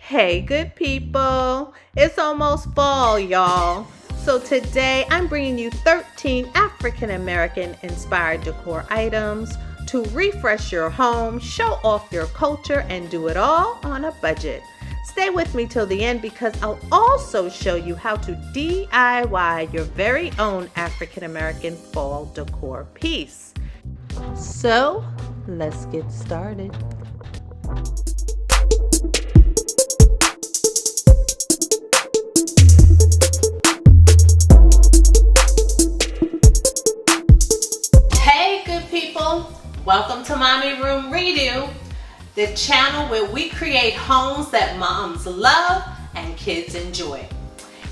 Hey, good people. It's almost fall, y'all. So today I'm bringing you 13 African American inspired decor items to refresh your home, show off your culture, and do it all on a budget. Stay with me till the end because I'll also show you how to DIY your very own African American fall decor piece. So let's get started. Hey good people, welcome to Mommy Room Redo, the channel where we create homes that moms love and kids enjoy.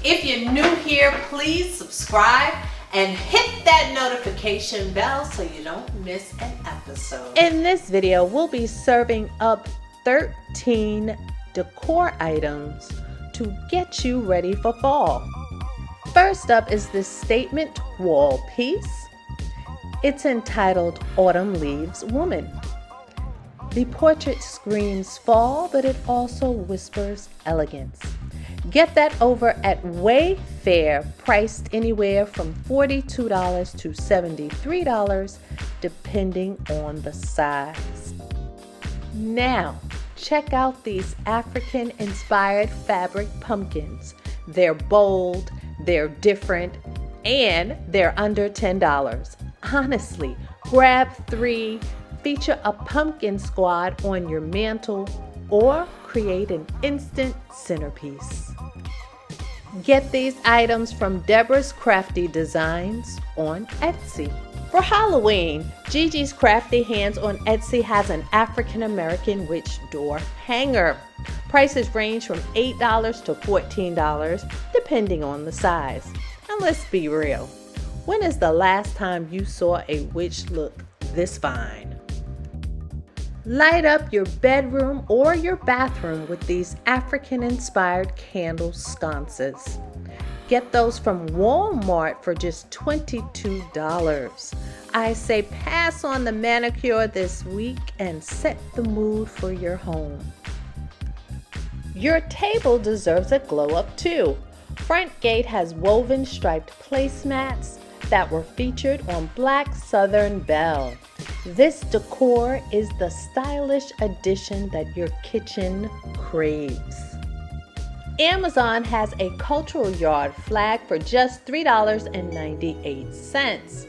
If you're new here, please subscribe and hit that notification bell so you don't miss an episode. In this video, we'll be serving up 13 decor items to get you ready for fall. First up is this statement wall piece. It's entitled Autumn Leaves Woman. The portrait screams fall, but it also whispers elegance. Get that over at Wayfair, priced anywhere from $42 to $73, depending on the size. Now, check out these African-inspired fabric pumpkins. They're bold, they're different, and they're under $10. Honestly, grab 3, feature a pumpkin squad on your mantle, or create an instant centerpiece. Get these items from Deborah's Crafty Designs on Etsy. For Halloween, Gigi's Crafty Hands on Etsy has an African American witch door hanger. Prices range from $8 to $14, depending on the size. And let's be real. When is the last time you saw a witch look this fine? Light up your bedroom or your bathroom with these African-inspired candle sconces. Get those from Walmart for just $22. I say pass on the manicure this week and set the mood for your home. Your table deserves a glow up too. Frontgate has woven striped placemats that were featured on Black Southern Belle. This decor is the stylish addition that your kitchen craves. Amazon has a cultural yard flag for just $3.98.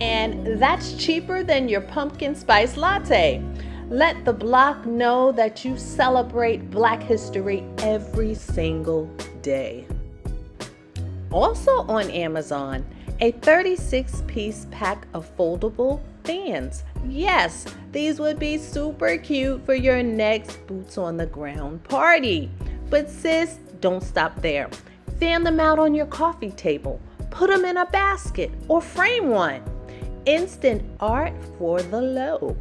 And that's cheaper than your pumpkin spice latte. Let the block know that you celebrate Black history every single day. Also on Amazon, a 36-piece pack of foldable fans. Yes, these would be super cute for your next boots on the ground party. But sis, don't stop there. Fan them out on your coffee table. Put them in a basket or frame one. Instant art for the low.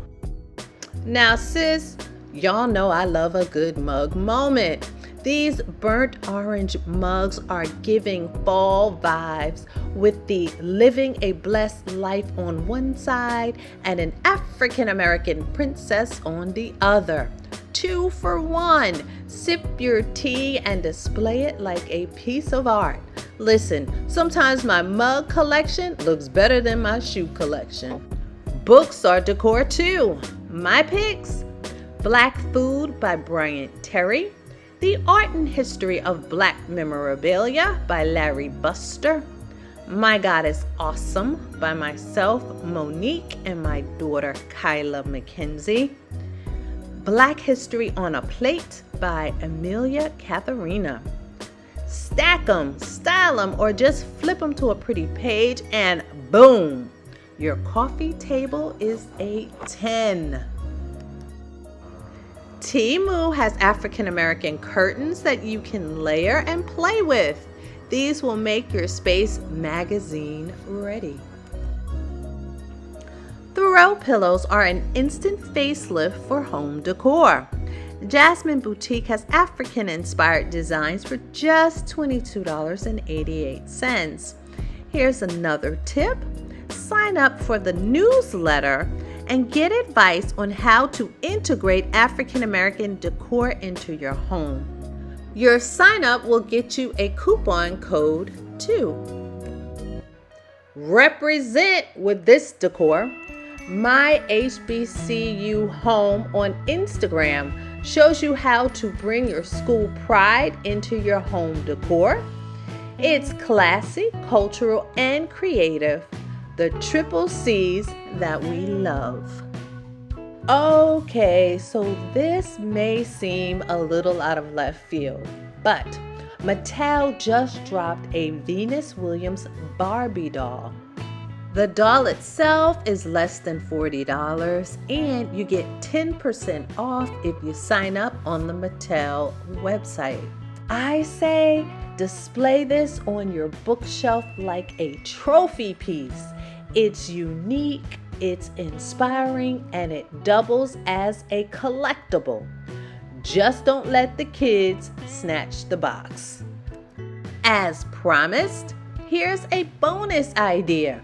Now sis, y'all know I love a good mug moment. These burnt orange mugs are giving fall vibes with the living a blessed life on one side and an African American princess on the other. 2 for 1. Sip your tea and display it like a piece of art. Listen, sometimes my mug collection looks better than my shoe collection. Books are decor too. My picks: Black Food by Bryant Terry, The Art and History of Black Memorabilia by Larry Buster, My God is Awesome by myself, Monique, and my daughter, Kyla McKenzie, Black History on a Plate by Amelia Katharina. Stack 'em, style 'em, or just flip 'em to a pretty page and boom, your coffee table is a 10. Temu has African American curtains that you can layer and play with. These will make your space magazine ready. Throw pillows are an instant facelift for home decor. Jasmine Boutique has African-inspired designs for just $22.88. Here's another tip. Sign up for the newsletter and get advice on how to integrate African American decor into your home. Your sign up will get you a coupon code too. Represent with this decor. My HBCU home on Instagram shows you how to bring your school pride into your home decor. It's classy, cultural, and creative. The triple C's that we love. Okay, so this may seem a little out of left field, but Mattel just dropped a Venus Williams Barbie doll. The doll itself is less than $40 and you get 10% off if you sign up on the Mattel website. I say display this on your bookshelf like a trophy piece. It's unique, it's inspiring, and it doubles as a collectible. Just don't let the kids snatch the box. As promised, here's a bonus idea.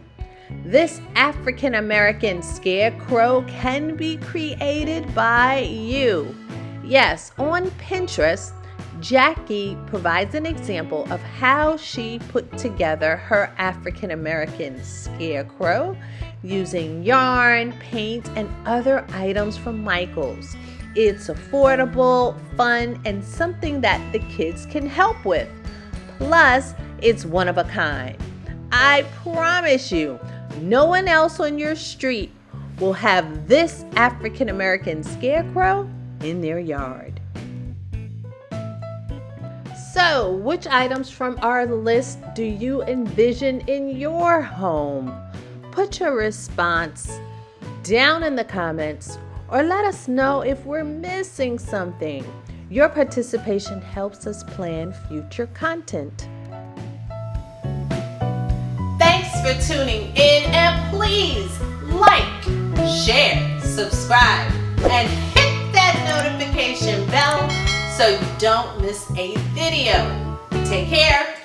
This African American scarecrow can be created by you. Yes, on Pinterest, Jackie provides an example of how she put together her African American scarecrow using yarn, paint, and other items from Michael's. It's affordable, fun, and something that the kids can help with. Plus, it's one of a kind. I promise you, no one else on your street will have this African American scarecrow in their yard. So, which items from our list do you envision in your home? Put your response down in the comments or let us know if we're missing something. Your participation helps us plan future content. Thanks for tuning in, and please like, share, subscribe, and hit that notification bell so you don't miss a video. Take care.